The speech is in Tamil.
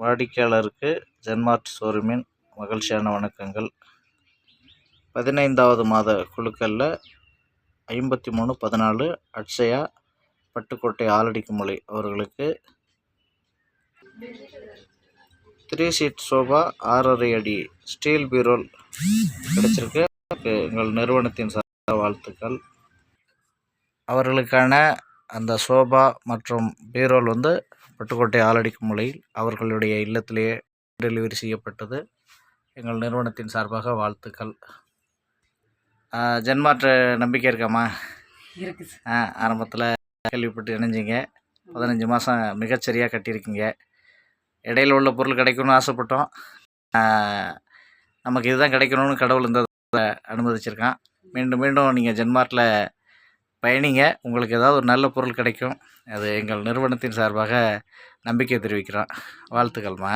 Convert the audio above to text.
வாடிக்கையாளருக்கு ஜென்மார்ட் ஷோரூமின் மகிழ்ச்சியான வணக்கங்கள். 15வது மாத குழுக்களில் 5314 அட்சயா பட்டுக்கோட்டை ஆலடிக்குமலை அவர்களுக்கு 3 சீட் சோபா 6.5 அடி ஸ்டீல் பீரோல் கிடைச்சிருக்கு. எங்கள் நிறுவனத்தின் வாழ்த்துக்கள். அவர்களுக்கான அந்த சோபா மற்றும் பீரோல் பட்டுக்கோட்டை ஆலடிக்குமலையில் அவர்களுடைய இல்லத்திலேயே டெலிவரி செய்யப்பட்டது. எங்கள் நிறுவனத்தின் சார்பாக வாழ்த்துக்கள். ஜென்மார்ட் நம்பிக்கை இருக்காம்மா? இருக்கு. ஆரம்பத்தில் கேள்விப்பட்டு இணைஞ்சிங்க. 15 மாதம் மிகச்சரியாக கட்டியிருக்கீங்க. இடையில் உள்ள பொருள் கிடைக்கணும்னு ஆசைப்பட்டோம். நமக்கு இதுதான் கிடைக்கணும்னு கடவுள் இந்த அனுமதிச்சிருக்கான். மீண்டும் மீண்டும் நீங்கள் ஜென்மார்ட்டில் பயணிங்க. உங்களுக்கு ஏதாவது ஒரு நல்ல பொருள் கிடைக்கும். அது எங்கள் நிறுவனத்தின் சார்பாக நம்பிக்கை தெரிவிக்கிறோம். வாழ்த்துக்கள்மா.